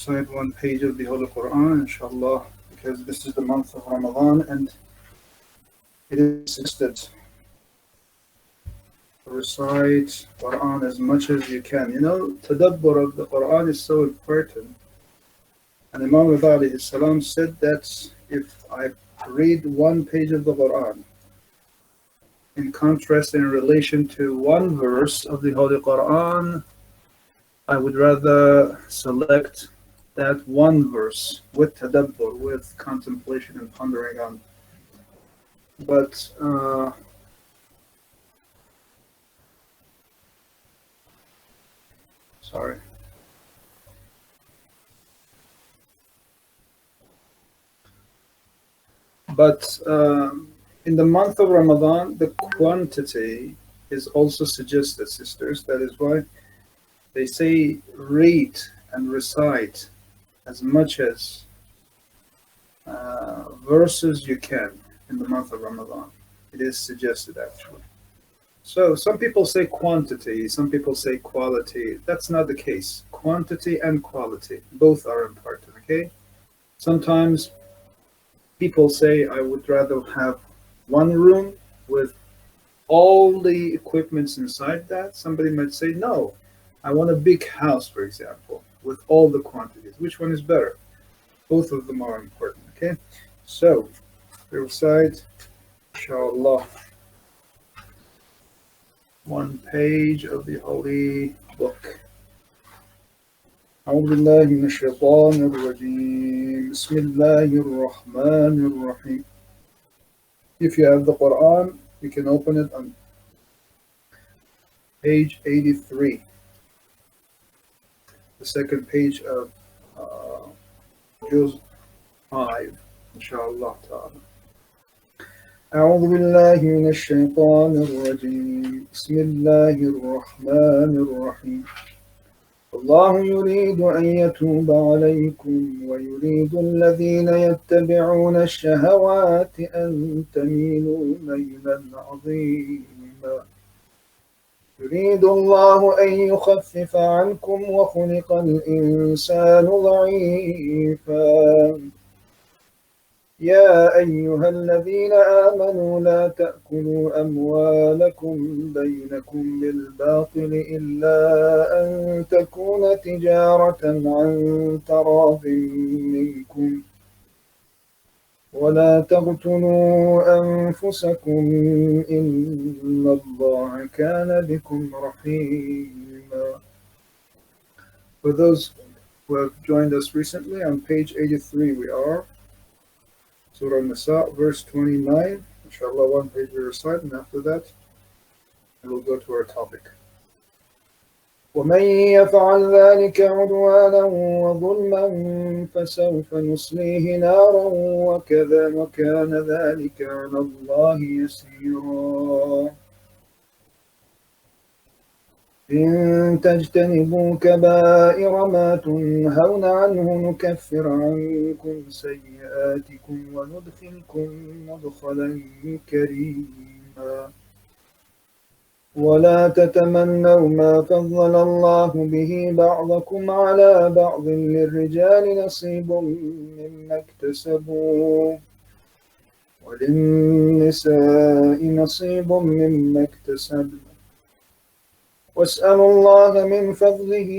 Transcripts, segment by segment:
recite one page of the Holy Quran, inshallah, because this is the month of Ramadan and it is suggested to recite Quran as much as you can. You know, tadabbur of the Quran is so important. And Imam Reza alayhi salam said that if I read one page of the Quran, in contrast in relation to one verse of the Holy Quran, I would rather select that one verse with tadabbur, with contemplation and pondering on. But sorry. But in the month of Ramadan, the quantity is also suggested, sisters. That is why they say read and recite as much as verses you can in the month of Ramadan. It is suggested actually. So some people say quantity, some people say quality. That's not the case. Quantity and quality, both are important, okay? Sometimes people say I would rather have one room with all the equipments inside that. Somebody might say, no, I want a big house, for example, with all the quantities. Which one is better? Both of them are important, okay? So, we recite, inshallah, one page of the Holy Book. أعوذ بالله من الشيطان الرجيم بسم الله الرحمن الرحيم. If you have the Quran, you can open it on page 83, the second page of Juz 5, inshallah ta'ala. أعوذ بالله من الشيطان الرجيم بسم الله الرحمن الرحيم. الله يريد أن يتوب عليكم ويريد الذين يتبعون الشهوات أن تميلوا ميلا عظيما. يريد الله أن يخفف عنكم وخلق الإنسان ضعيفا. يا أيها الذين آمنوا لا تأكلوا أموالكم بينكم بالباطل إلا أن تكون تجارة عن تراض منكم ولا تقتلوا أنفسكم إن الله كان بكم رحيما. For those who have joined us recently, on page 83 we are. Surah An-Nisa, verse 29. Inshallah, one page we recite, and after that, we'll go to our topic. ومن يفعل ذلك عدوانا وظلما فسوف نصليه نارا وكان ذلك على الله يسيرا. إن تجتنبوا كبائر ما تنهون عنه نكفر عنكم سيئاتكم وندخلكم مدخلا كريما. ولا تتمنوا ما فضل الله به بعضكم على بعض للرجال نصيب مما اكتسبوا وللنساء نصيب مما اكتسبن واسألوا الله من فضله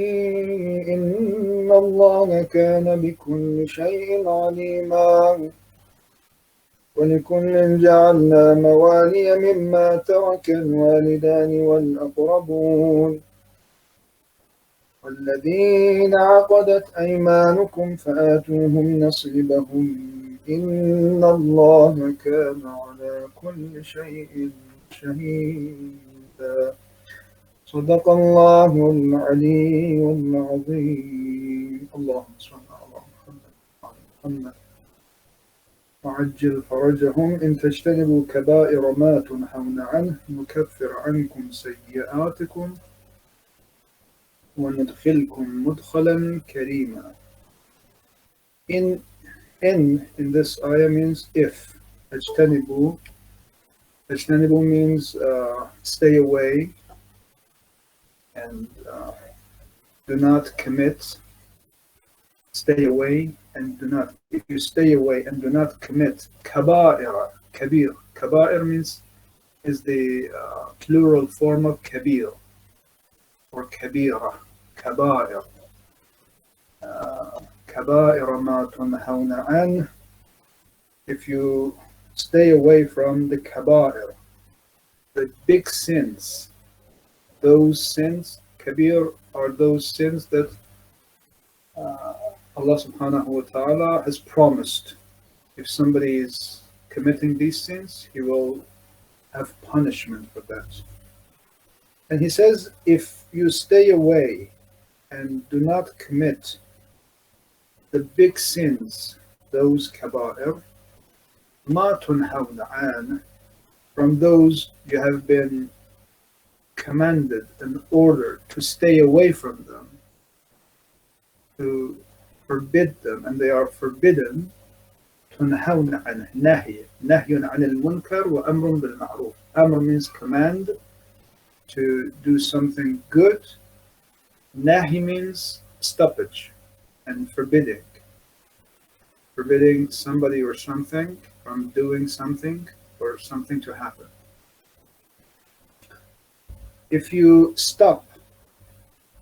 إن الله كان بكل شيء عليما. ولكل جعلنا موالي مما ترك الوالدان والأقربون والذين عقدت أيمانكم فآتوهم نصيبهم إن الله كان على كل شيء شهيدا. صدق الله العلي العظيم. اللهم صل على محمد وعلى محمد وعجل فرجهم. إن تجتنبوا كبائر ما تنهون عنه نكفر عنكم سيئاتكم وندخلكم مدخلا كريما. In this ayah means if. اجتنبوا means stay away and do not commit stay away and do not, if you stay away and do not commit kaba'ira, kabir. Kaba'ir means, is the plural form of kabir or kabira, kaba'ir. Kaba'ira ma tunhawna an. If you stay away from the kaba'ir, the big sins, those sins, kabir, are those sins that Allah subhanahu wa ta'ala has promised. If somebody is committing these sins, he will have punishment for that. And he says, if you stay away and do not commit the big sins, those kaba'ir, ma tunhawna an, from those you have been commanded and ordered to stay away from them, to forbid them, and they are forbidden. تنهون عنه نهي عن المنكر وأمر بالمعروف. Amr means command to do something good. Nahi means stoppage and forbidding somebody or something from doing something or something to happen. If you stop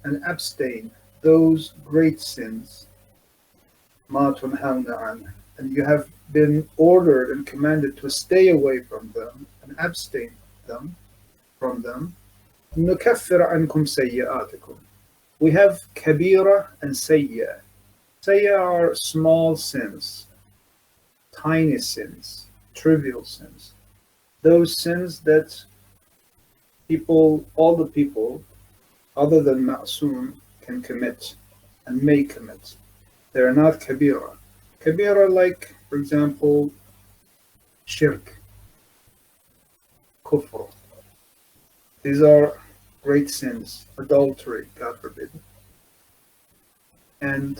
and abstain those great sins, ma tunhawna an, and you have been ordered and commanded to stay away from them and abstain from them, نكفر عنكم سيئاتكم. We have kabira and sayya. Sayya are small sins, tiny sins, trivial sins. Those sins that all the people, other than ma'soom, can commit and may commit. They are not kabira. Kabira, like, for example, shirk, kufr. These are great sins. Adultery, God forbid. And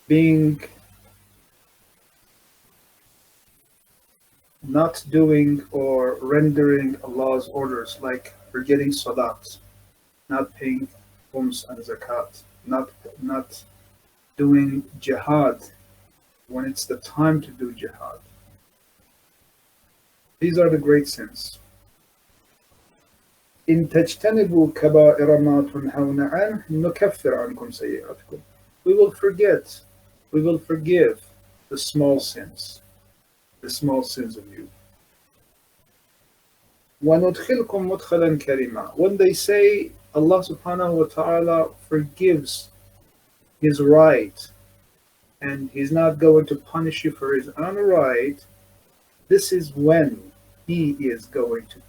being not doing or rendering Allah's orders, like forgetting salat, not paying khums and zakat, not doing jihad when it's the time to do jihad. These are the great sins. إن تجتنبوا كبائر ما تنهون عنه نكفر عنكم سيئاتكم. We will forgive the small sins of you. وندخلكم مدخلا كريما. When they say Allah subhanahu wa ta'ala forgives his right and he's not going to punish you for his own right, this is when he is going to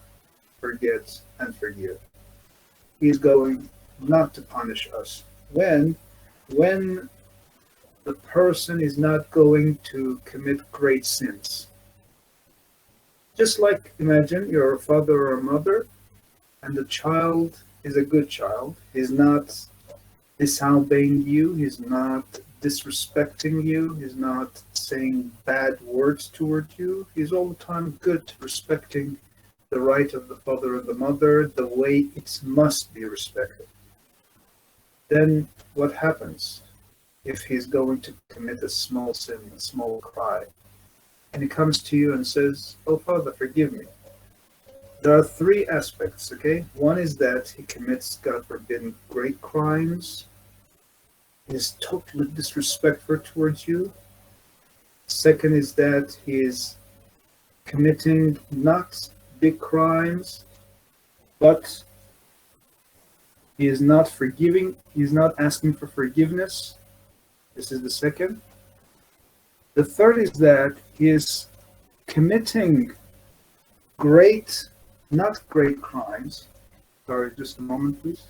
forget and forgive. He is going not to punish us. When the person is not going to commit great sins. Just like, imagine you're a father or a mother and the child is a good child. He's not disobeying you, he's not disrespecting you, he's not saying bad words toward you. He's all the time good, respecting the right of the father and the mother the way it must be respected. Then what happens if he's going to commit a small sin, a small crime, and he comes to you and says, "Oh Father, forgive me"? There are three aspects, okay? One is that he commits, God forbid, great crimes, is totally disrespectful towards you. Second is that he is committing not big crimes, but he is not forgiving, he's not asking for forgiveness. This is the second. The third is that he is committing not great crimes. Sorry, just a moment, please.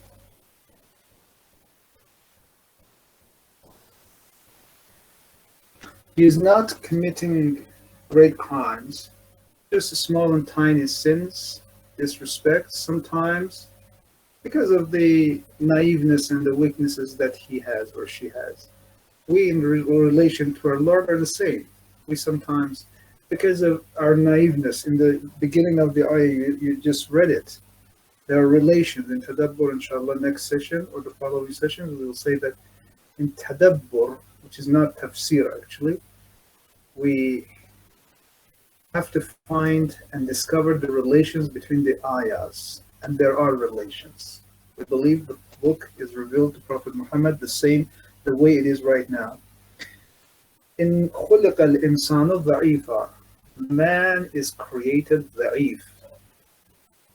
He is not committing great crimes, just small and tiny sins, disrespect, sometimes because of the naiveness and the weaknesses that he has or she has. We, in relation to our Lord, are the same. We sometimes, because of our naiveness, in the beginning of the ayah, you just read it. There are relations in tadabbur, inshallah. Next session or the following sessions, we will say that in tadabbur, which is not tafsir actually, we have to find and discover the relations between the ayahs, and there are relations. We believe the book is revealed to Prophet Muhammad the way it is right now. In خُلِقَ الْإِنسَانُ ضَعِيفًا, man is created ضعيف,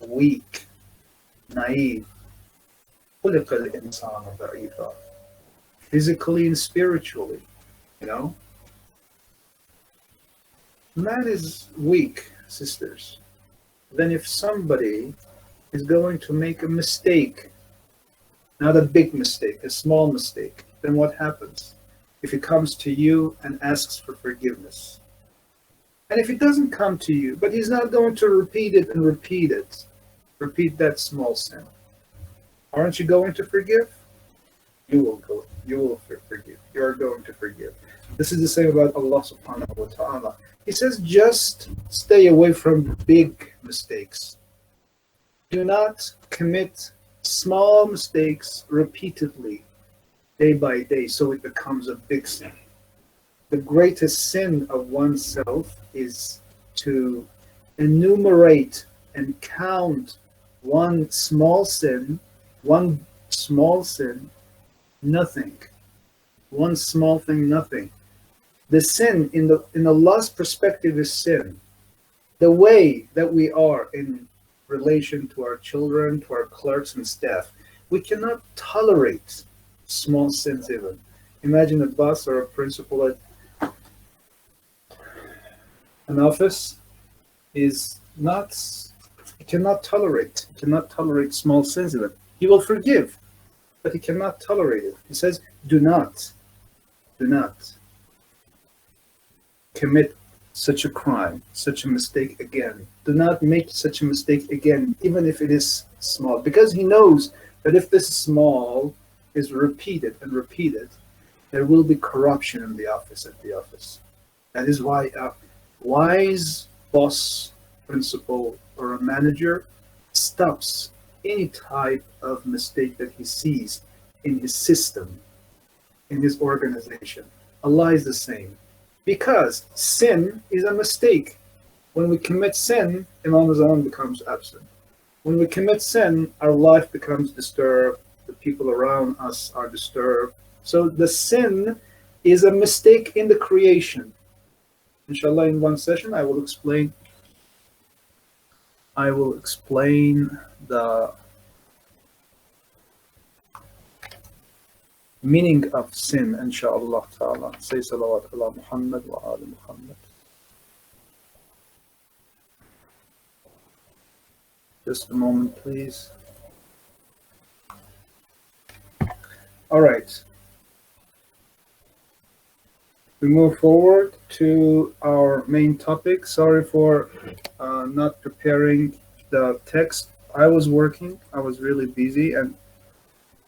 weak, naive. خُلِقَ الْإِنسَانُ ضَعِيفًا, physically and spiritually, you know. Man is weak, sisters. Then if somebody is going to make a mistake, not a big mistake, a small mistake, then what happens? If he comes to you and asks for forgiveness, and if he doesn't come to you, but he's not going to repeat it and repeat it, repeat that small sin, aren't you going to forgive? You will go. You will forgive. You are going to forgive. This is the same about Allah subhanahu wa ta'ala. He says, just stay away from big mistakes. Do not commit small mistakes repeatedly, day by day, so it becomes a big sin. The greatest sin of oneself is to enumerate and count one small sin, nothing. One small thing, nothing. The sin in Allah's perspective is sin. The way that we are in relation to our children, to our clerks and staff, we cannot tolerate small sins even. Imagine a boss or a principal at an office cannot tolerate small sins even. He will forgive, but he cannot tolerate it. He says, do not commit such a crime, such a mistake again. Do not make such a mistake again, even if it is small, because he knows that if this small is repeated and repeated, there will be corruption in the office, at the office. That is why a wise boss, principal, or a manager stops any type of mistake that he sees in his system, in his organization. Allah is the same. Because sin is a mistake. When we commit sin, Imam Ramadan becomes absent. When we commit sin, our life becomes disturbed. The people around us are disturbed. So the sin is a mistake in the creation. Inshallah, in one session, I will explain the meaning of sin, inshallah ta'ala. Say salawat ala Muhammad wa ala Muhammad. Just a moment, please. All right. We move forward to our main topic. Sorry for not preparing the text. I was working. I was really busy and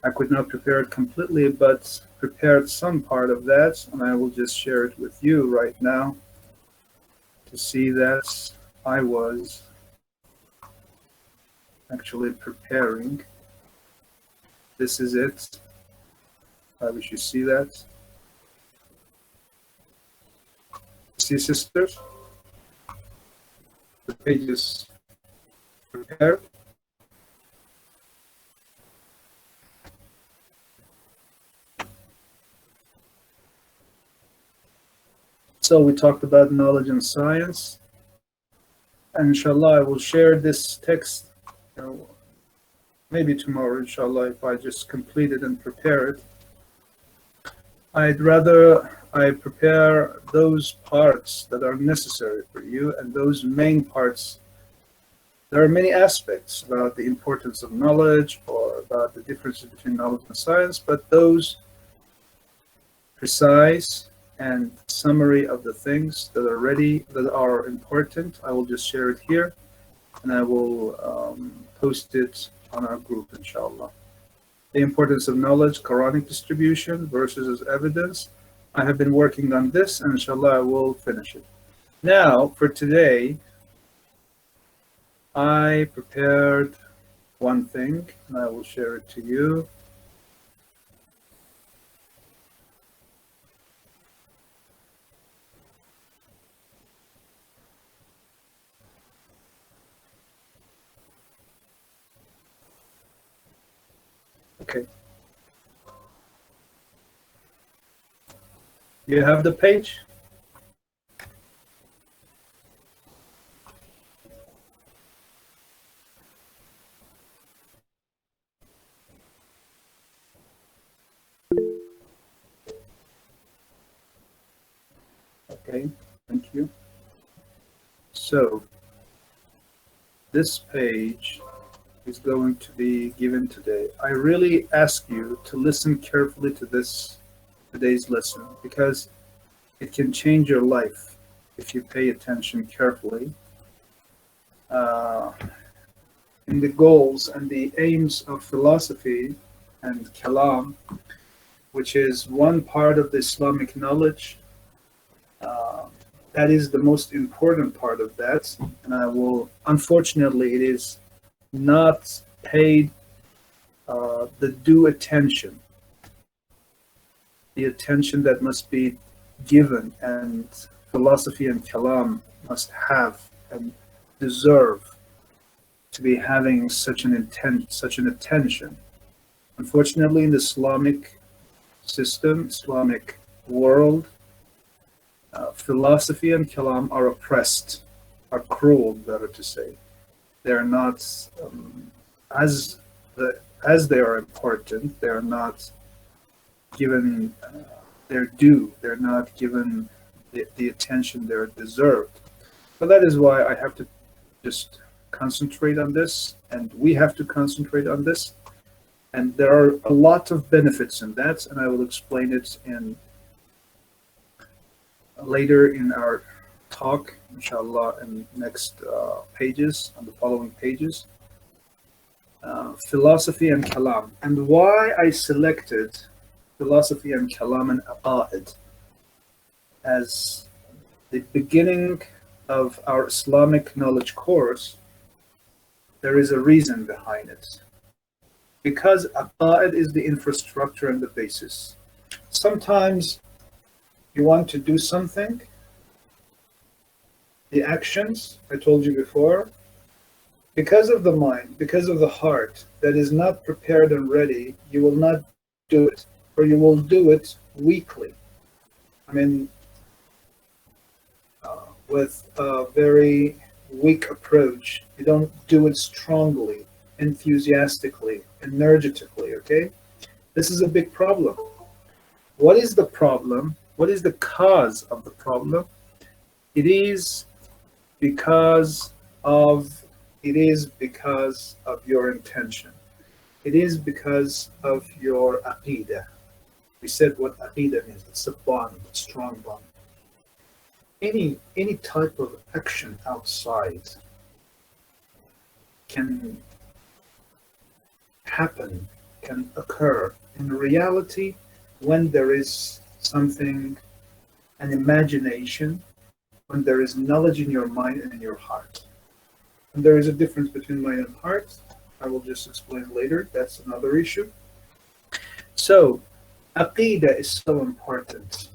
I could not prepare it completely, but prepared some part of that, and I will just share it with you right now to see that I was actually preparing. This is it. I wish you see that. See, sisters? The page is prepared. So we talked about knowledge and science, and inshallah I will share this text maybe tomorrow, inshallah, if I just complete it and prepare it. I'd rather I prepare those parts that are necessary for you, and those main parts. There are many aspects about the importance of knowledge or about the differences between knowledge and science, but those precise and summary of the things that are important, I will just share it here, and I will post it on our group, inshallah. The importance of knowledge, Quranic distribution, verses as evidence. I have been working on this, and inshallah I will finish it. Now, for today, I prepared one thing, and I will share it to you. Okay. You have the page? Okay, thank you. So, this page is going to be given today. I really ask you to listen carefully to this today's lesson because it can change your life if you pay attention carefully. Uh, in the goals and the aims of philosophy and Kalaam, which is one part of the Islamic knowledge, uh, that is the most important part of that. And I will, unfortunately, it is not paid the due attention, the attention that must be given, and philosophy and Kalam must have and deserve to be having such an attention. Unfortunately, in the Islamic system, Islamic world, philosophy and Kalam are oppressed, are cruel, better to say. They are not as as they are important. They are not given their due. They're not given the attention they're deserved. But that is why I have to just concentrate on this, and we have to concentrate on this. And there are a lot of benefits in that, and I will explain it in later in our talk, inshallah, in next pages, on the following pages. Philosophy and Kalam, and why I selected philosophy and Kalam and Aqa'id as the beginning of our Islamic knowledge course. There is a reason behind it. Because Aqa'id is the infrastructure and the basis. Sometimes you want to do something, the actions, I told you before, because of the mind, because of the heart that is not prepared and ready, you will not do it, or you will do it weakly. I mean, with a very weak approach. You don't do it strongly, enthusiastically, energetically, okay? This is a big problem. What is the problem? What is the cause of the problem? It is because of your intention. It is because of your aqidah. We said what aqidah is. It's a bond, a strong bond. Any type of action outside can happen, can occur in reality when there is something, an imagination, when there is knowledge in your mind and in your heart. And there is a difference between mind and heart. I will just explain later. That's another issue. So, aqidah is so important.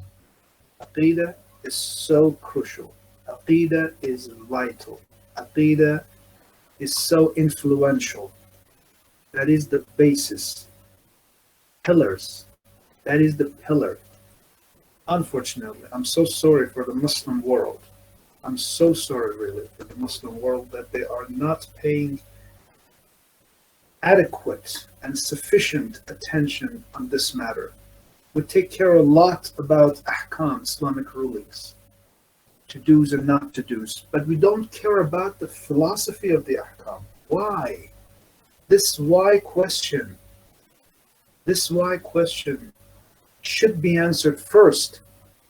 Aqidah is so crucial. Aqidah is vital. Aqidah is so influential. That is the basis. Pillars. That is the pillar. Unfortunately, I'm so sorry for the Muslim world. I'm so sorry, really, for the Muslim world that they are not paying adequate and sufficient attention on this matter. We take care a lot about ahkam, Islamic rulings, to-dos and not to-dos, but we don't care about the philosophy of the ahkam. Why? This why question should be answered first.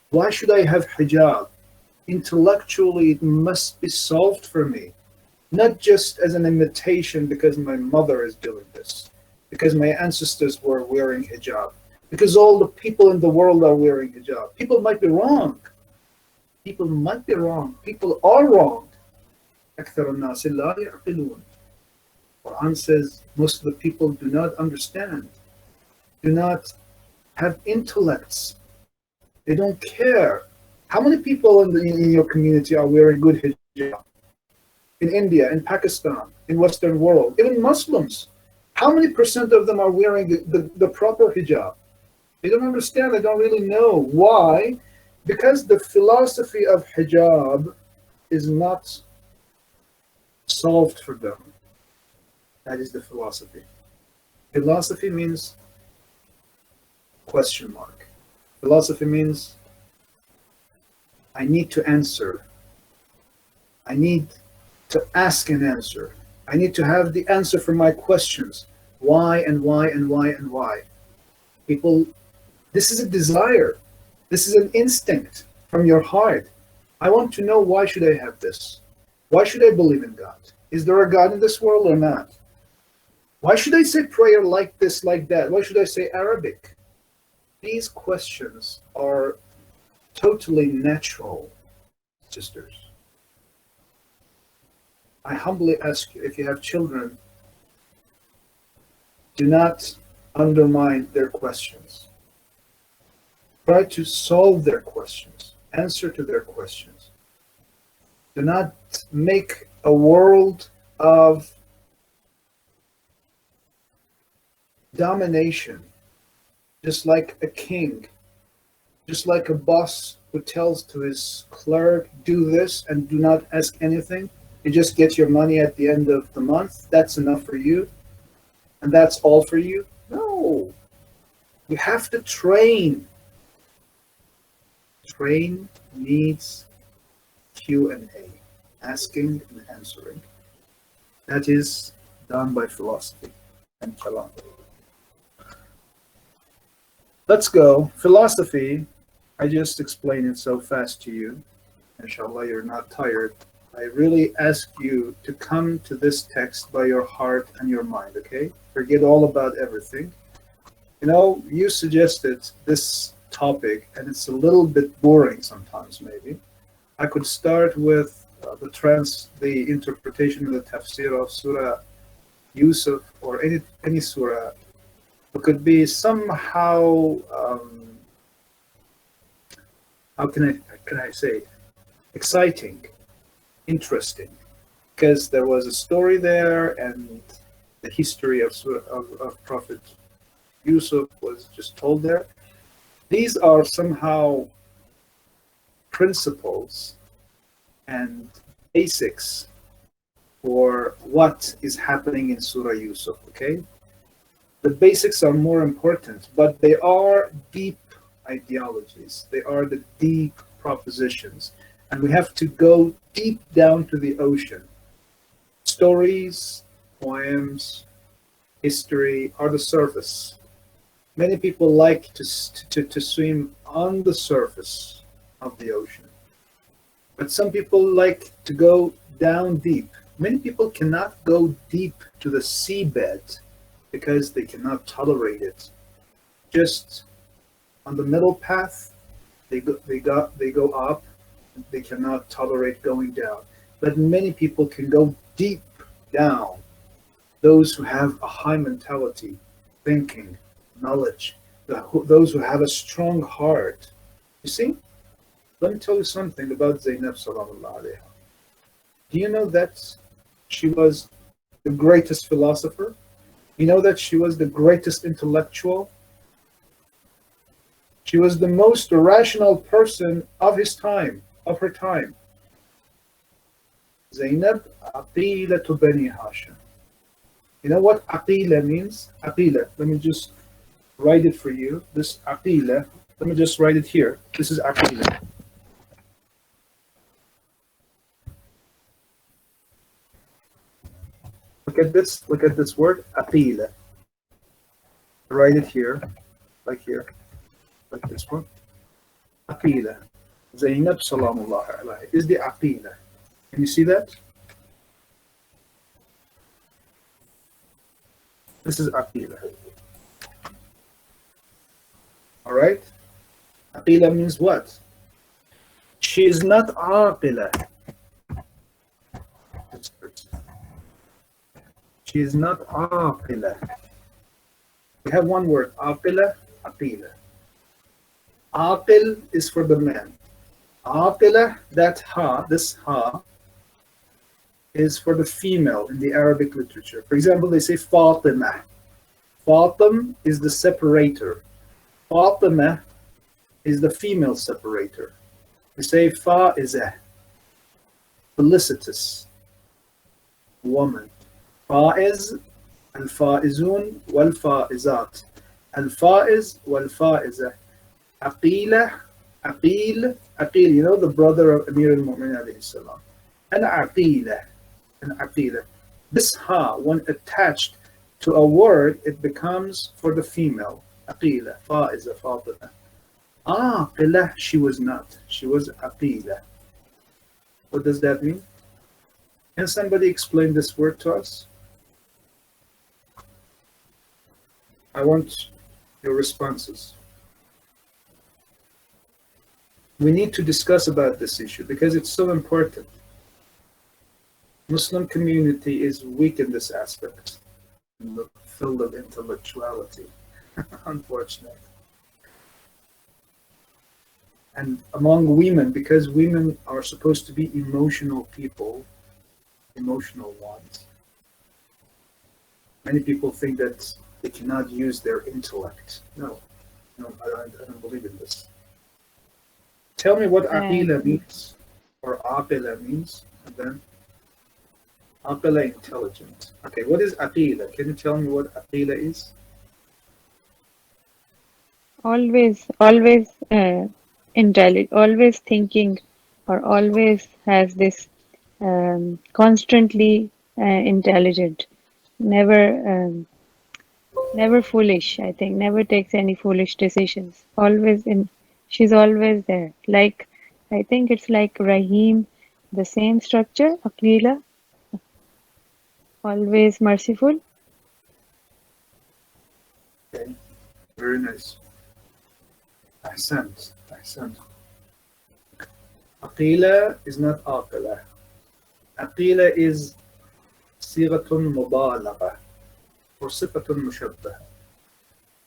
Why should I have hijab? Intellectually, it must be solved for me, not just as an imitation because my mother is doing this, because my ancestors were wearing hijab, because all the people in the world are wearing hijab. People might be wrong. People are wrong. أكثر الناس لا يعقلون. Quran says most of the people do not understand, do not have intellects. They don't care. How many people in your community are wearing good hijab? In India, in Pakistan, in Western world, even Muslims. How many percent of them are wearing the proper hijab? They don't understand. They don't really know. Why? Because the philosophy of hijab is not solved for them. That is the philosophy. Philosophy means question mark. Philosophy means I need to answer. I need to ask an answer. I need to have the answer for my questions. Why and why and why and why? People, this is a desire. This is an instinct from your heart. I want to know, why should I have this? Why should I believe in God? Is there a God in this world or not? Why should I say prayer like this, like that? Why should I say Arabic? These questions are totally natural, sisters. I humbly ask you, if you have children, do not undermine their questions. Try to solve their questions, answer to their questions. Do not make a world of domination, just like a king, just like a boss who tells to his clerk, do this and do not ask anything. You just get your money at the end of the month. That's enough for you. And that's all for you. No. You have to train. Train needs Q&A, asking and answering. That is done by philosophy and Kalaam. Let's go. Philosophy, I just explained it so fast to you. Inshallah, you're not tired. I really ask you to come to this text by your heart and your mind, okay? Forget all about everything. You know, you suggested this topic, and it's a little bit boring sometimes, maybe. I could start with the interpretation of the tafsir of Surah Yusuf, or any surah. It could be somehow, how can I say, exciting, interesting, because there was a story there, and the history of Prophet Yusuf was just told there. These are somehow principles and basics for what is happening in Surah Yusuf, okay? The basics are more important, but they are deep ideologies. They are the deep propositions. And we have to go deep down to the ocean. Stories, poems, history are the surface. Many people like to swim on the surface of the ocean. But some people like to go down deep. Many people cannot go deep to the seabed because they cannot tolerate it. Just on the middle path, they go up. They cannot tolerate going down. But many people can go deep down. Those who have a high mentality, thinking, knowledge, those who have a strong heart. You see? Let me tell you something about Zainab sallallahu alayha. Do you know that she was the greatest philosopher? You know that she was the greatest intellectual? She was the most rational person of her time. Zainab Aqilatu Bani Hashim. You know what Aqila means? Aqila. Let me just write it for you. This Aqila. Let me just write it here. This is Aqila. Look at this. Look at this word, Aqila. Write it here, like this one. Aqila. Zainab Salamullah alayhi is the Aqila. Can you see that? This is Aqila. All right? Aqila means what? She is not Aqila. She is not aqila. We have one word, aqila, aqila. Aqil is for the man. Aqila, that ha, this ha, is for the female in the Arabic literature. For example, they say Fatima. Fatim is the separator. Fatima is the female separator. We say Faiza, felicitous woman. Faiz, al-faizun, wal-faizat. Al-faiz, wal-faiza. Aqila, Aqil, Aqil, you know, the brother of Amir al-Mu'minin alayhi salam. And Aqila, and Aqila. This ha, when attached to a word, it becomes for the female. Aqila, Faiza, Fatima. Aqila, she was not. She was Aqila. What does that mean? Can somebody explain this word to us? I want your responses. We need to discuss about this issue because it's so important. Muslim community is weak in this aspect, in the field of intellectuality, unfortunately. And among women, because women are supposed to be emotional people, emotional ones, many people think that they cannot use their intellect. No, I don't believe in this. Tell me what aqila means, or aqila means, and then aqila, intelligent. Okay, what is aqila? Can you tell me what aqila is? Always, intelligent, always thinking, or always has this constantly intelligent, never, never foolish. I think never takes any foolish decisions. Always in, she's always there. Like I think it's like Rahim, the same structure. Aqila, always merciful. Okay, very nice. Ahsant, ahsant. Aqila is not aqila. Aqila is sigatun mubalagha or sifatun mushabbah.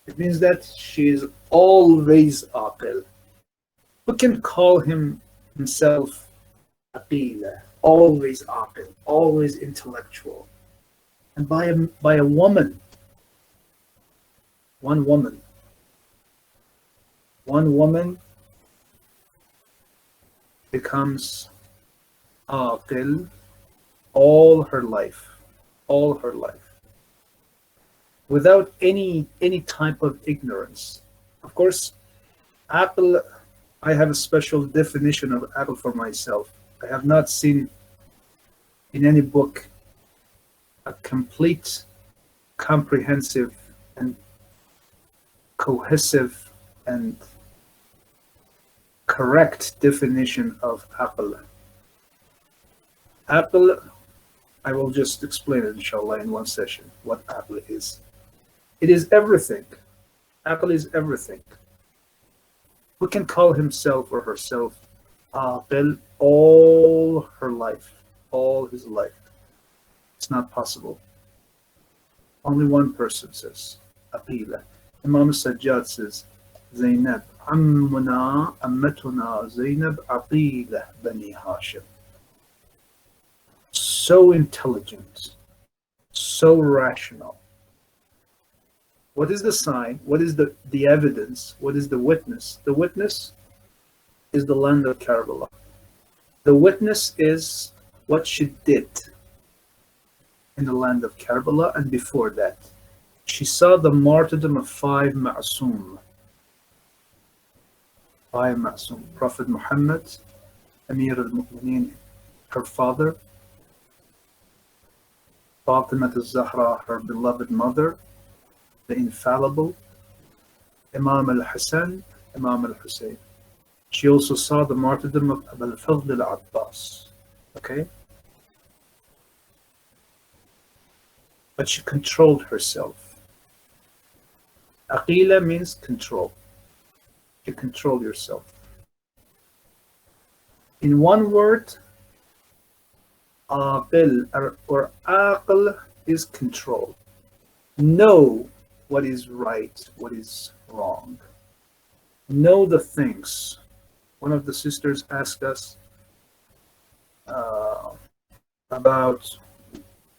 It means that she is always aqil. Who can call himself aqila? Always aqil, always intellectual. And by a woman, one woman becomes aqil all her life, without any type of ignorance. Of course, aql, I have a special definition of aql for myself. I have not seen in any book a complete, comprehensive, and cohesive and correct definition of aql. Aql, I will just explain it inshallah in one session what aql is. It is everything. Aql is everything. Who can call himself or herself aql all her life, all his life? It's not possible. Only one person says aqila. Imam Sajjad says, Zainab, Ammuna, Ammatuna, Zainab, Aqila, Bani Hashim. So intelligent, so rational. What is the sign? What is the evidence? What is the witness? The witness is the land of Karbala. The witness is what she did in the land of Karbala and before that. She saw the martyrdom of five ma'soom. Prophet Muhammad, Amir al-Mu'minin, her father, Fatima al-Zahra, her beloved mother, the infallible, Imam al-Hassan, Imam al-Hussein. She also saw the martyrdom of Abu al-Fadl al-Abbas. Okay? But she controlled herself. Aqila means control. You control yourself. In one word, aqil or aql is control. Know what is right, what is wrong. Know the things. One of the sisters asked us uh, about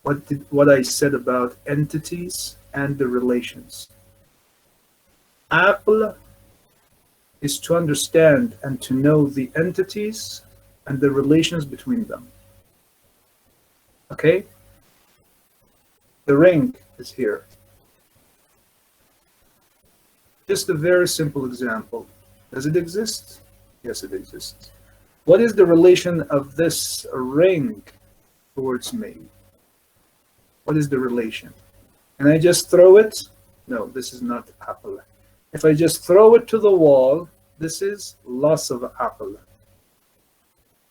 what I said about entities and the relations. Aql is to understand and to know the entities and the relations between them. Okay? The ring is here. Just a very simple example. Does it exist? Yes, it exists. What is the relation of this ring towards me? What is the relation? Can I just throw it? No, this is not aql. If I just throw it to the wall, this is loss of aql.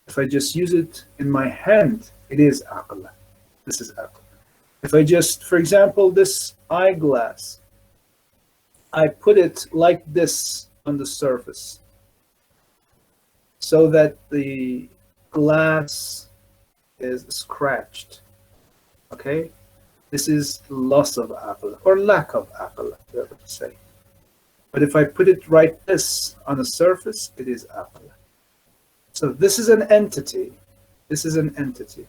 If I just use it in my hand, it is aql. This is aql. If I just, for example, this eyeglass, I put it like this on the surface so that the glass is scratched. Okay? This is loss of aql or lack of aql, whatever to say. But if I put it right this on the surface, it is aql. So this is an entity. This is an entity.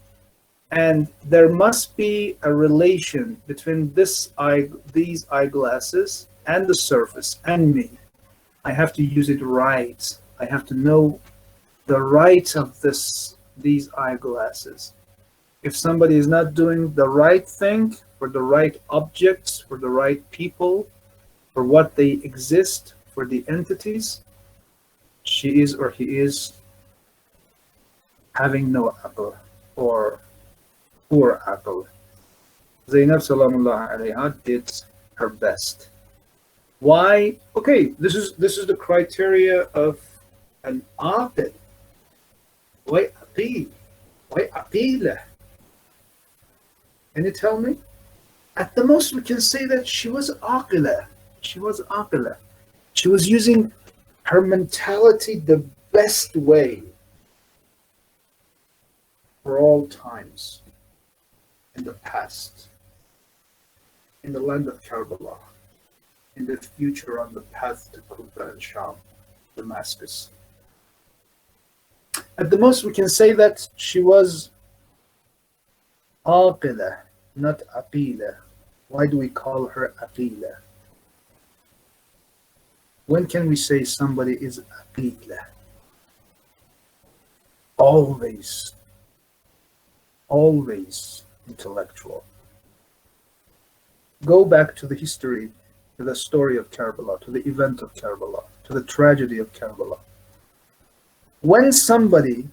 And there must be a relation between these eyeglasses and the surface and me. I have to use it right. I have to know the right of these eyeglasses. If somebody is not doing the right thing for the right objects, for the right people, for what they exist, for the entities, she is or he is having no aql or poor aql. Zainab Salamullah alayha did her best. Why? Okay, this is the criteria of an aqil. Why aqil? Why aqila? Can you tell me? At the most, we can say that she was aqila. She was aqila. She was using her mentality the best way for all times, in the past, in the land of Karbala, in the future on the path to Kufa and Sham, Damascus. At the most, we can say that she was aqila, not aqila. Why do we call her aqila? When can we say somebody is aqila? Always intellectual. Go back to the history, to the story of Karbala, to the event of Karbala, to the tragedy of Karbala. When somebody,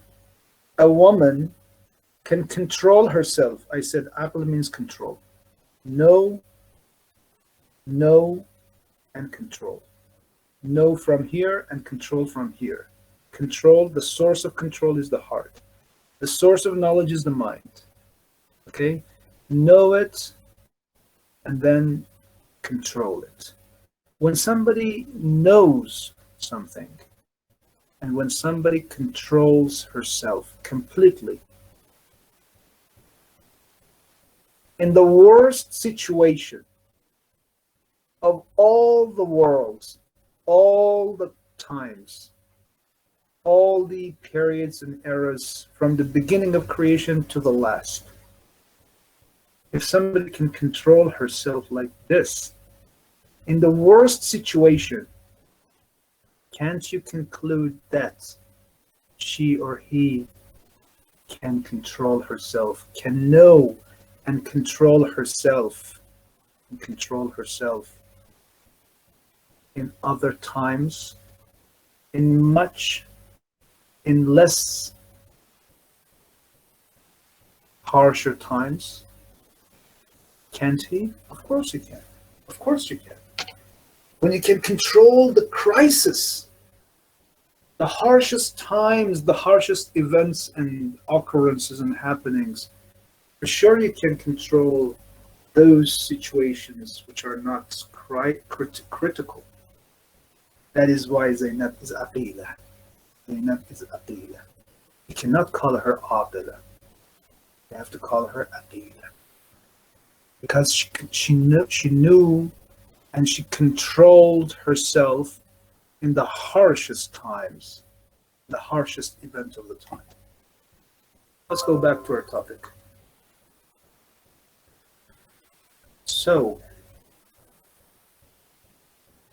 a woman, can control herself, I said aql means control. Know, and control. Know from here and control from here. Control, the source of control is the heart. The source of knowledge is the mind. Okay? Know it and then control it. When somebody knows something and when somebody controls herself completely, in the worst situation of all the worlds, all the times, all the periods and eras from the beginning of creation to the last. If somebody can control herself like this, in the worst situation, can't you conclude that she or he can control herself, can know and control herself, in other times, in less harsher times? Can't he? Of course he can. Of course you can. When you can control the crisis, the harshest times, the harshest events and occurrences and happenings, for sure you can control those situations which are not critical. That is why Zainab is aqila. Zainab is aqila. You cannot call her aqila. You have to call her aqila. because she knew and she controlled herself in the harshest times, the harshest event of the time. Let's go back to our topic. So,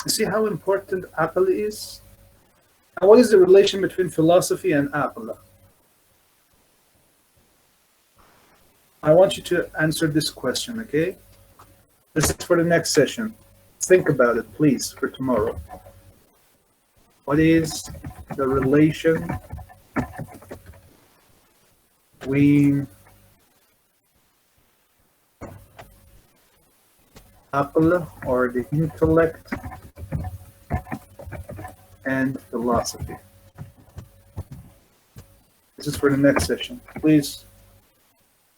you see how important aql is? And what is the relation between philosophy and aql? I want you to answer this question, okay? This is for the next session. Think about it, please, for tomorrow. What is the relation between aql, or the intellect, and philosophy? This is for the next session. Please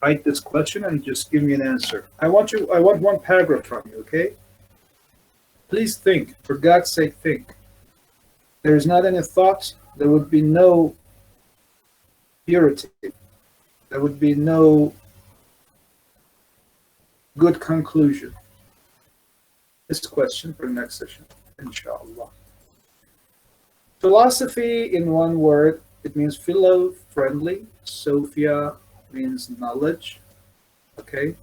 write this question and just give me an answer. I want one paragraph from you, okay? Please think, for God's sake, think. There is not any thought, there would be no purity. There would be no good conclusion. This question for the next session, inshallah. Philosophy, in one word, it means philo, friendly. Sophia means knowledge. Okay?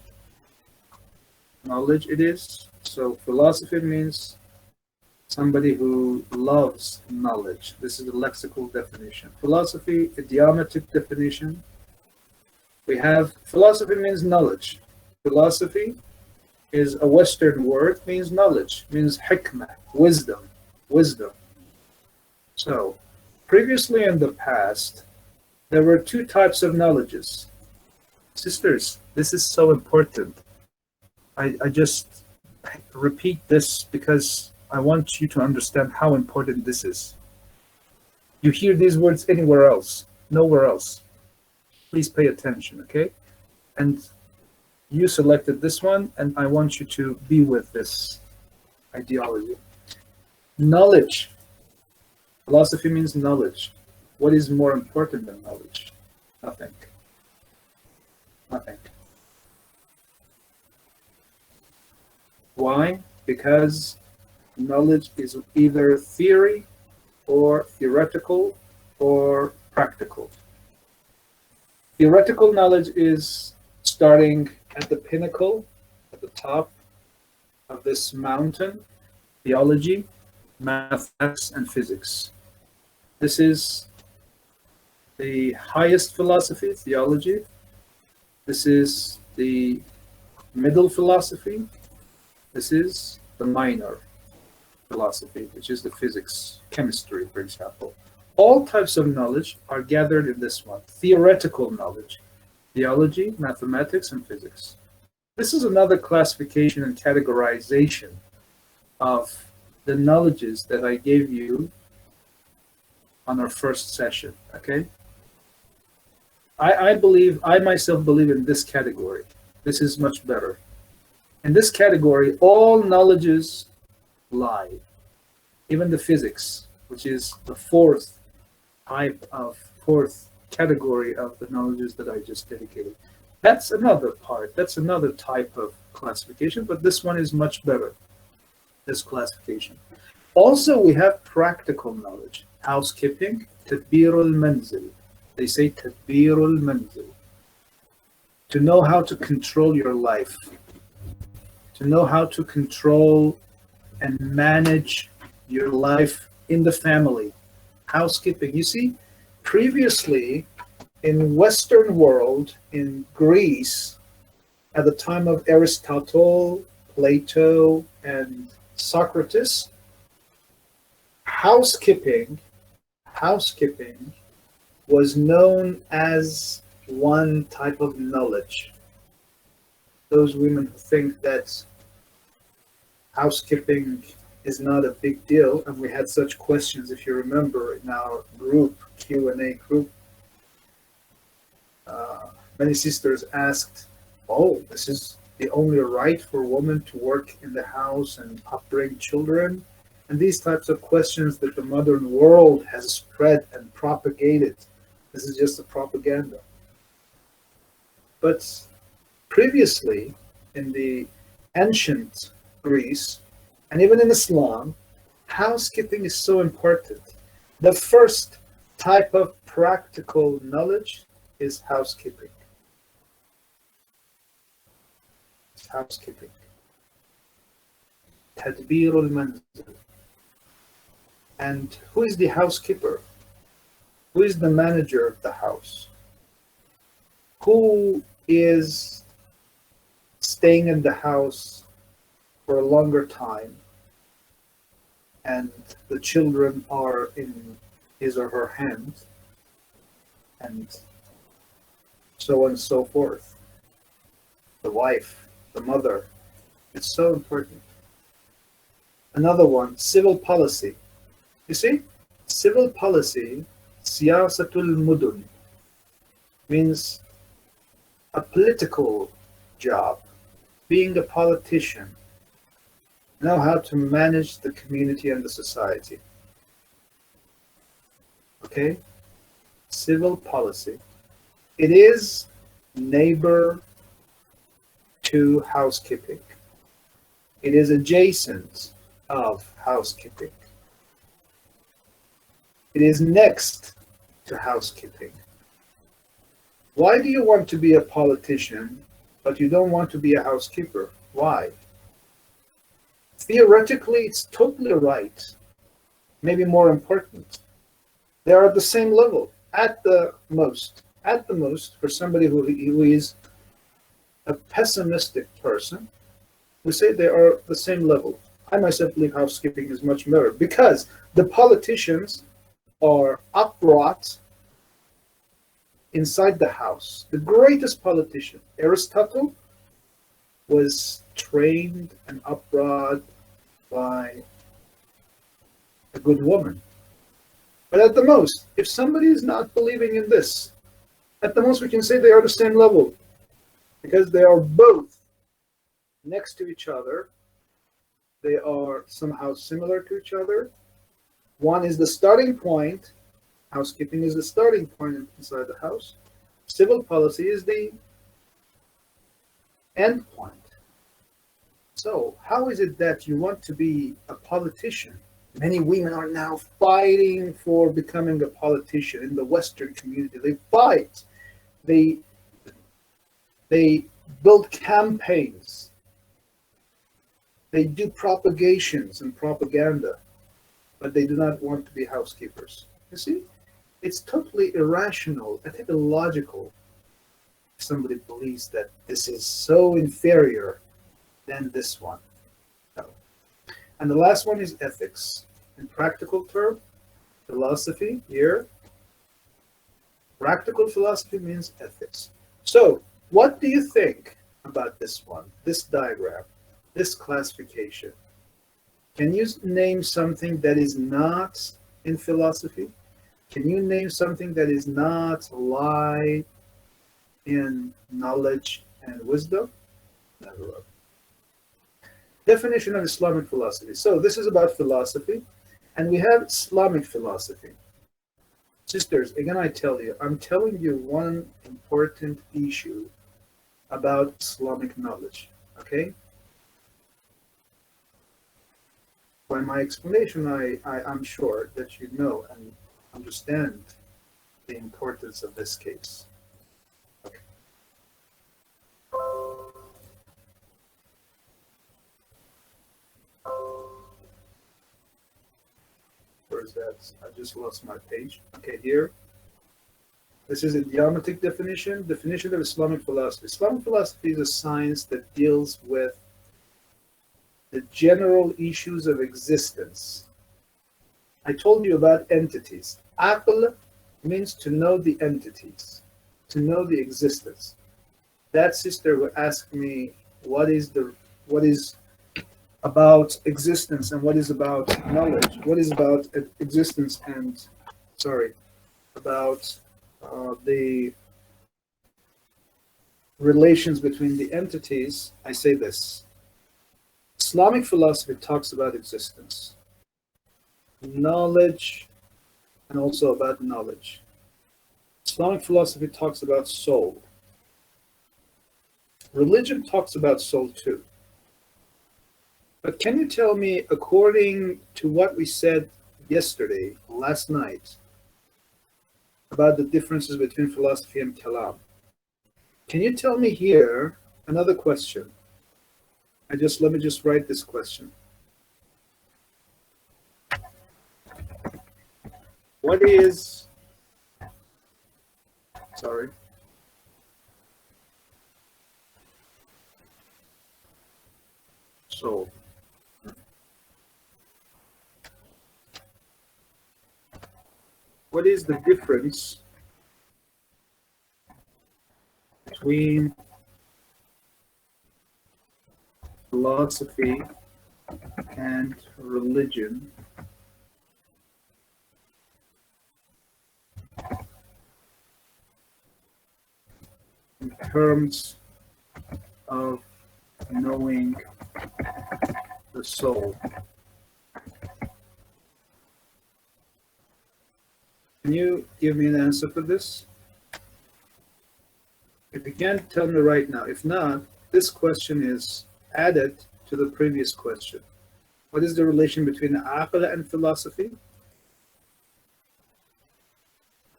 Knowledge it is. So philosophy means somebody who loves knowledge. This is the lexical definition. Philosophy, idiomatic definition. We have philosophy means knowledge. Philosophy is a Western word, means knowledge, means hikmah, wisdom, wisdom. So, previously in the past, there were two types of knowledges. Sisters, this is so important. I just repeat this because I want you to understand how important this is. You hear these words anywhere else, nowhere else. Please pay attention, okay? And you selected this one, and I want you to be with this ideology. Knowledge. Philosophy means knowledge. What is more important than knowledge? Nothing. Nothing. Why? Because knowledge is either theory or theoretical or practical. Theoretical knowledge is starting at the pinnacle, at the top of this mountain, theology, mathematics, and physics. This is the highest philosophy, theology. This is the middle philosophy. This is the minor philosophy, which is the physics, chemistry, for example. All types of knowledge are gathered in this one. Theoretical knowledge, theology, mathematics, and physics. This is another classification and categorization of the knowledges that I gave you on our first session, okay? I myself believe in this category. This is much better. In this category, all knowledges lie. Even the physics, which is the fourth category of the knowledges that I just dedicated. That's another part, that's another type of classification, but this one is much better, this classification. Also, we have practical knowledge. Housekeeping, tadbirul manzil. They say tadbirul manzil. To know how to control your life. To know how to control and manage your life in the family. Housekeeping. You see, previously in Western world, in Greece, at the time of Aristotle, Plato, and Socrates, housekeeping was known as one type of knowledge. Those women who think that housekeeping is not a big deal, and we had such questions, if you remember, in our group, Q&A group, many sisters asked, oh, this is the only right for a woman to work in the house and upbring children? And these types of questions that the modern world has spread and propagated. This is just a propaganda. But previously, in the ancient Greece, and even in Islam, housekeeping is so important. The first type of practical knowledge is housekeeping. It's housekeeping. تدبير المنزل. And who is the housekeeper? Who is the manager of the house? Who is staying in the house for a longer time, and the children are in his or her hands, and so on and so forth? The wife, the mother. It's so important. Another one, civil policy. You see, civil policy, siyasatul mudun, means a political job. Being a politician, know how to manage the community and the society. Okay? Civil policy. It is neighbor to housekeeping. It is adjacent of housekeeping. It is next to housekeeping. Why do you want to be a politician, but you don't want to be a housekeeper? Why? Theoretically, it's totally right. Maybe more important. They are at the same level, at the most. At the most, for somebody who is a pessimistic person, we say they are the same level. I myself believe housekeeping is much better because the politicians are upright inside the house. The greatest politician, Aristotle, was trained and upright by a good woman. But at the most, if somebody is not believing in this, at the most we can say they are the same level because they are both next to each other. They are somehow similar to each other. One is the starting point. Housekeeping is the starting point inside the house. Civil policy is the end point. So how is it that you want to be a politician? Many women are now fighting for becoming a politician in the Western community. They fight. They build campaigns. They do propagations and propaganda, but they do not want to be housekeepers. You see, it's totally irrational, I think illogical. If somebody believes that this is so inferior than this one. No. And the last one is ethics. In practical term, philosophy here. Practical philosophy means ethics. So, what do you think about this one, this diagram, this classification? Can you name something that is not in philosophy? Can you name something that is not lie in knowledge and wisdom? Never. Definition of Islamic philosophy. So this is about philosophy, and we have Islamic philosophy. Sisters, again I tell you, I'm telling you one important issue about Islamic knowledge, okay? By my explanation, I'm sure that you know and understand the importance of this case. Okay. Where's that? I just lost my page. Okay, here. This is a idiomatic definition. Definition of Islamic philosophy. Islamic philosophy is a science that deals with the general issues of existence. I told you about entities. Aql means to know the entities, to know the existence. That sister who asked me what is about existence and what is about knowledge, what is about existence and, about the relations between the entities, I say this. Islamic philosophy talks about existence, knowledge, and also about knowledge. Islamic philosophy talks about soul. Religion talks about soul too. But can you tell me, according to what we said yesterday, last night, about the differences between philosophy and Kalam, can you tell me here another question? Let me just write this question. What is, sorry, soul? What is the difference between philosophy and religion in terms of knowing the soul? Can you give me an answer for this? If you can't, tell me right now. If not, this question is added to the previous question. What is the relation between aql and philosophy?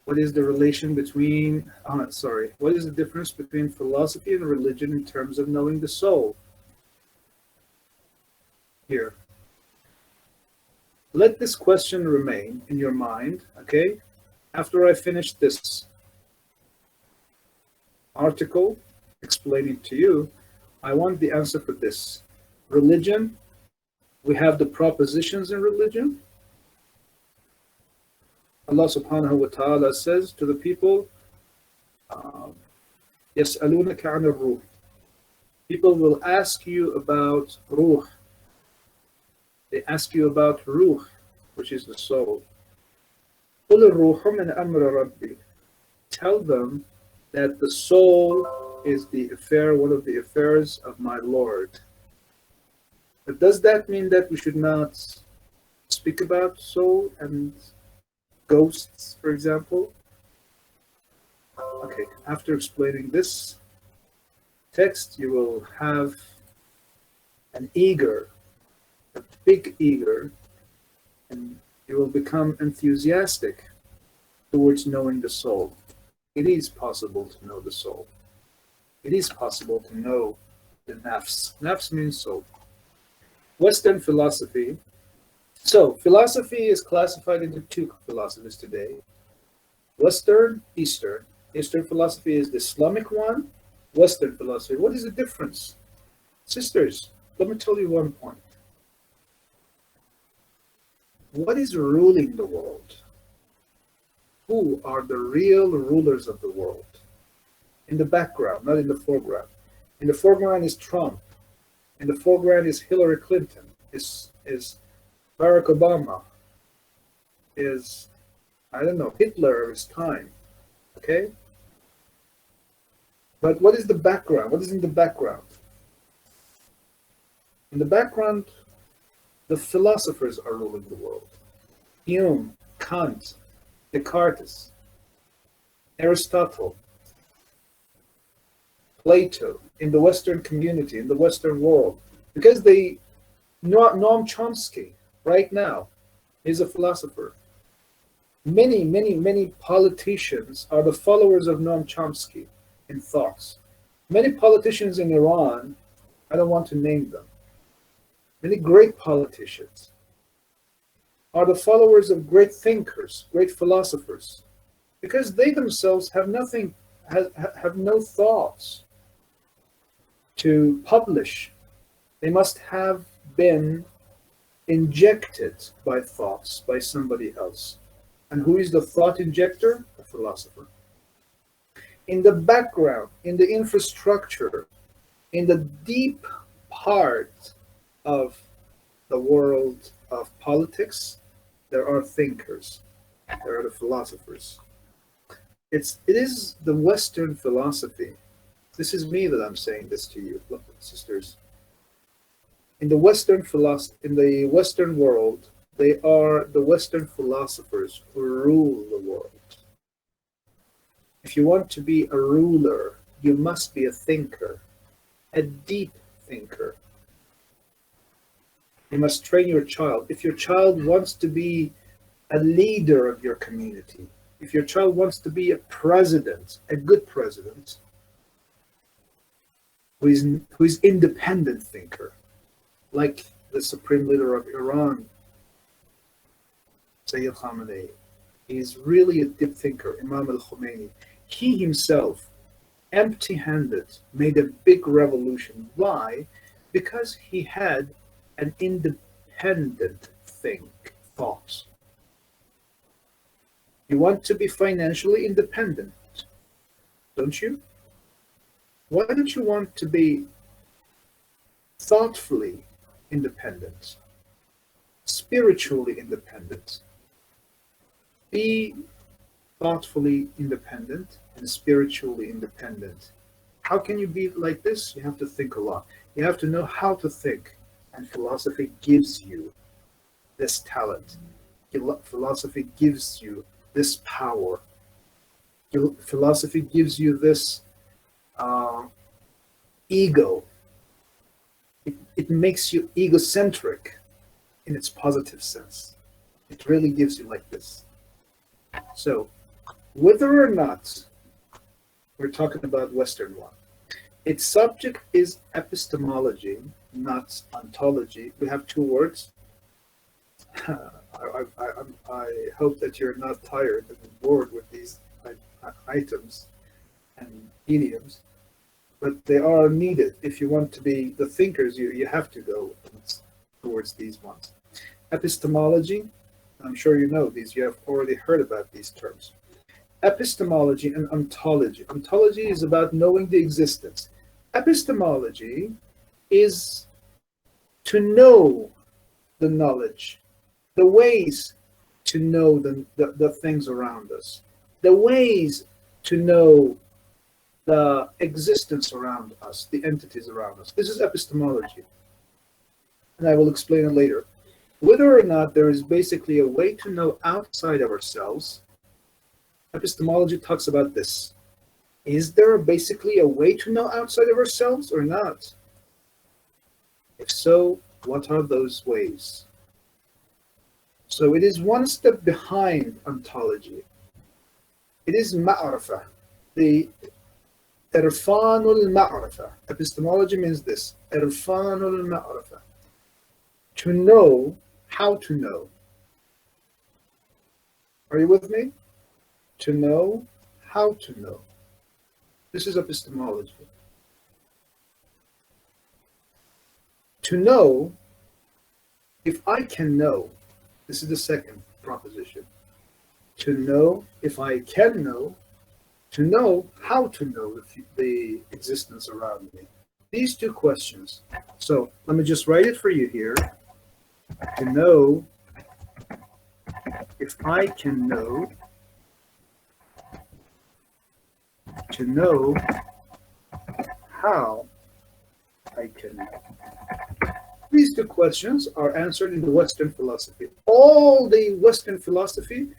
What is the relation between, what is the difference between philosophy and religion in terms of knowing the soul? Here. Let this question remain in your mind, okay? After I finish this article explaining to you, I want the answer for this. Religion, we have the propositions in religion. Allah subhanahu wa ta'ala says to the people, يَسْأَلُونَكَ عَنِ الرُّوحِ. People will ask you about ruh. They ask you about ruh, which is the soul. قُلِ الرُّوحُ مِنْ أَمْرِ رَبِّي. Tell them that the soul is one of the affairs of my Lord. But does that mean that we should not speak about soul and ghosts, for example? Okay, after explaining this text, you will have a big eager, and you will become enthusiastic towards knowing the soul. It is possible to know the soul. It is possible to know the nafs. Nafs means soul. Western philosophy. So, philosophy is classified into two philosophies today. Western, Eastern. Eastern philosophy is the Islamic one. Western philosophy. What is the difference? Sisters, let me tell you one point. What is ruling the world? Who are the real rulers of the world? In the background, not in the foreground. In the foreground is Trump. In the foreground is Hillary Clinton, is Barack Obama, is, I don't know, Hitler of his time. Okay? But what is the background? What is in the background? In the background, the philosophers are ruling the world. Hume, Kant, Descartes, Aristotle, Plato, in the Western community, in the Western world. Because Noam Chomsky, right now, is a philosopher. Many politicians are the followers of Noam Chomsky in thoughts. Many politicians in Iran, I don't want to name them, many great politicians are the followers of great thinkers, great philosophers, because they themselves have no thoughts to publish. They must have been injected by thoughts by somebody else. And who is the thought injector? A philosopher. In the background, in the infrastructure, in the deep part of the world of politics, there are thinkers. There are the philosophers. It is the Western philosophy. This is me that I'm saying this to you, sisters. In the Western world, they are the Western philosophers who rule the world. If you want to be a ruler, you must be a thinker. a deep thinker. You must train your child. If your child wants to be a leader of your community, if your child wants to be a president, a good president, who is independent thinker, like the supreme leader of Iran, Sayyid Khamenei, is really a deep thinker, Imam al-Khomeini. He himself, empty-handed, made a big revolution. Why? Because he had an independent thought. You want to be financially independent, don't you? Why don't you want to be thoughtfully independent, spiritually independent? Be thoughtfully independent and spiritually independent. How can you be like this? You have to think a lot. You have to know how to think. And philosophy gives you this talent. Philosophy gives you this power. Philosophy gives you this ego. It makes you egocentric in its positive sense. It really gives you like this. So, whether or not we're talking about Western one, its subject is epistemology, not ontology. We have two words. I hope that you're not tired and bored with these items and idioms, but they are needed. If you want to be the thinkers, you have to go towards these ones. Epistemology, I'm sure you know these, you have already heard about these terms. Epistemology and ontology. Ontology is about knowing the existence. Epistemology is to know the knowledge, the ways to know the things around us, the ways to know the existence around us, the entities around us. This is epistemology. And I will explain it later. Whether or not there is basically a way to know outside of ourselves, epistemology talks about this. Is there basically a way to know outside of ourselves or not? If so, what are those ways? So it is one step behind ontology. It is ma'rifah, the irfanul ma'rifah. Epistemology means this, irfanul ma'rifah. To know how to know. Are you with me? To know how to know. This is epistemology. To know, if I can know, this is the second proposition. To know if I can know, to know how to know the existence around me. These two questions. So let me just write it for you here. To know if I can know, to know how I can know. These two questions are answered in the Western philosophy. All the Western philosophy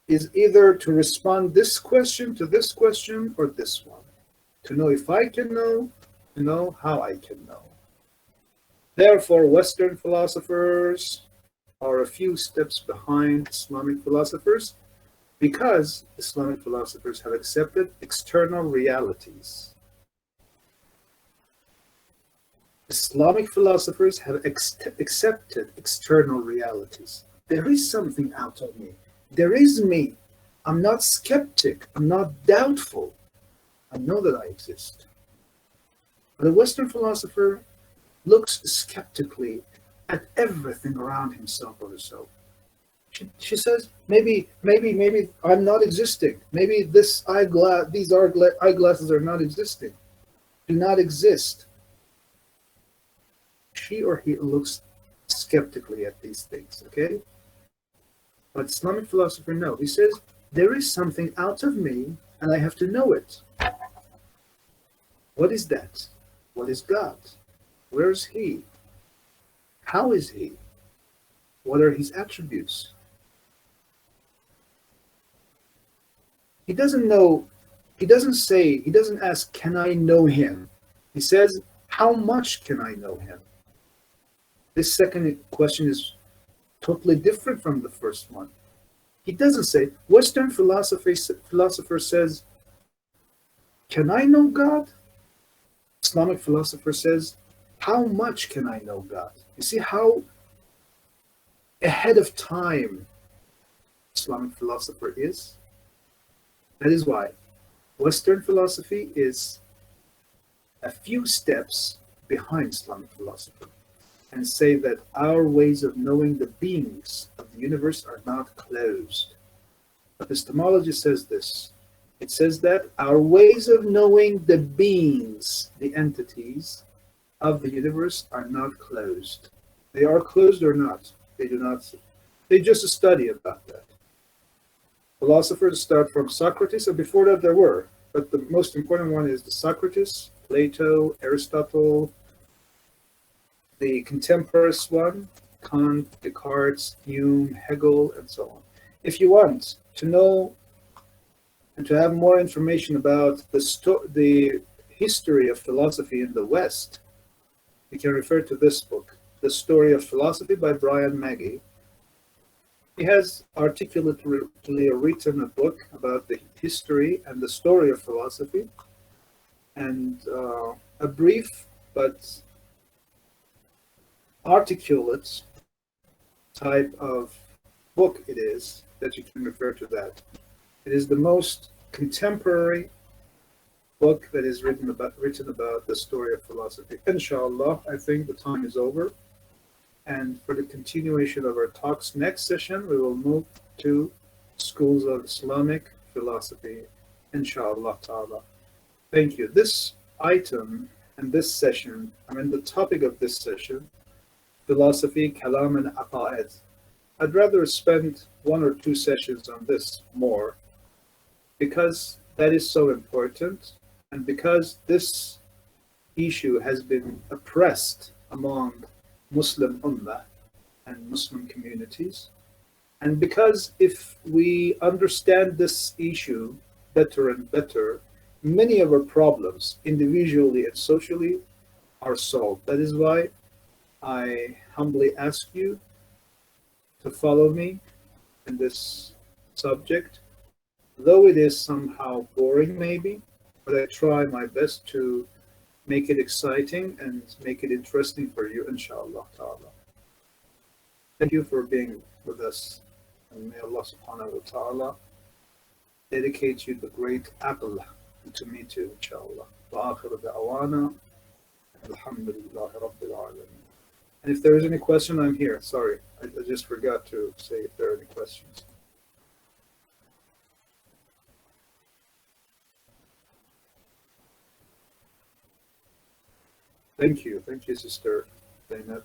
is either to respond this question to this question or this one. To know if I can know, to know how I can know. Therefore, Western philosophers are a few steps behind Islamic philosophers because Islamic philosophers have accepted external realities. Islamic philosophers have accepted external realities. There is something out of me. There is me. I'm not skeptic. I'm not doubtful. I know that I exist. But a Western philosopher looks skeptically at everything around himself or herself. She says, maybe I'm not existing. Maybe these eyeglasses are not existing, do not exist. She or he looks skeptically at these things, okay? But Islamic philosopher, no. He says, there is something out of me and I have to know it. What is that? What is God? Where is he? How is he? What are his attributes? He doesn't know He doesn't ask, can I know him? He says, how much can I know him? This second question is totally different from the first one. He doesn't say, Western philosopher says, can I know God? Islamic philosopher says, how much can I know God? You see how ahead of time Islamic philosopher is? That is why Western philosophy is a few steps behind Islamic philosophy, and say that our ways of knowing the beings of the universe are not closed. Epistemology says this. It says that our ways of knowing the beings, the entities of the universe are not closed. They are closed or not. They do not. They just study about that. Philosophers start from Socrates, and before that there were. But the most important one is the Socrates, Plato, Aristotle, the contemporaries one, Kant, Descartes, Hume, Hegel, and so on. If you want to know and to have more information about the history of philosophy in the West, you can refer to this book, The Story of Philosophy by Brian Magee. He has articulately written a book about the history and the story of philosophy, and a brief but articulate type of book it is that you can refer to that. It is the most contemporary book that is written about the story of philosophy. Inshallah, I think the time is over. And for the continuation of our talks next session, we will move to schools of Islamic philosophy, inshallah ta'ala. Thank you. This item and this session, the topic of this session, philosophy, Kalaam and Aqa'id. I'd rather spend 1 or 2 sessions on this more, because that is so important, and because this issue has been oppressed among Muslim Ummah and Muslim communities. And because if we understand this issue better and better, many of our problems, individually and socially, are solved. That is why I humbly ask you to follow me in this subject, though it is somehow boring maybe, but I try my best to make it exciting and make it interesting for you, inshallah ta'ala. Thank you for being with us, and may Allah subhanahu wa ta'ala dedicate you the great aql, and to me too, inshallah. Wa akhiru da'wana, alhamdulillahi rabbil alameen. And if there is any question, I'm here. Sorry, I just forgot to say if there are any questions. Thank you, Sister Zainab,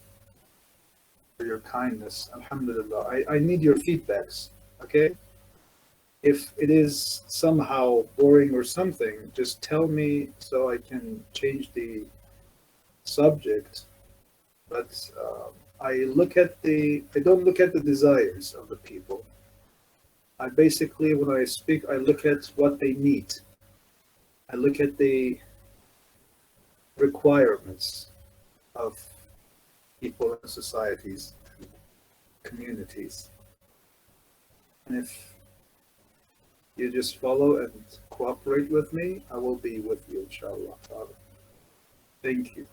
for your kindness. Alhamdulillah. I need your feedbacks, okay? If it is somehow boring or something, just tell me so I can change the subject. But I don't look at the desires of the people. I basically, when I speak, I look at what they need. I look at the requirements of people and societies and communities. And if you just follow and cooperate with me, I will be with you, inshallah. Thank you.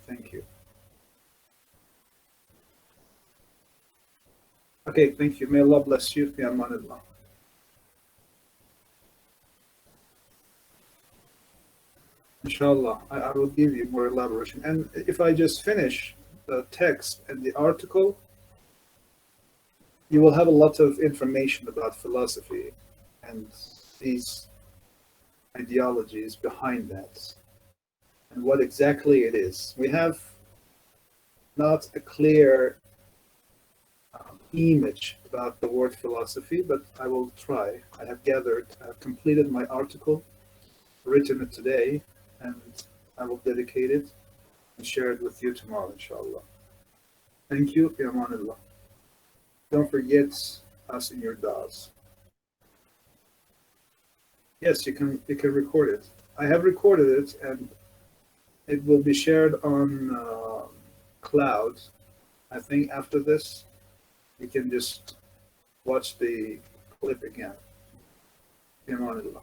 Okay, thank you. May Allah bless you. Fi amanillah. Inshallah, I will give you more elaboration. And if I just finish the text and the article, you will have a lot of information about philosophy and these ideologies behind that and what exactly it is. We have not a clear image about the word philosophy, but I will try. I have completed my article, written it today, and I will dedicate it and share it with you tomorrow, inshallah. Thank you. Fi amanillah. Don't forget us in your du'as. Yes, you can record it. I have recorded it, and it will be shared on cloud. I think after this, you can just watch the clip again. Fi aman Allah.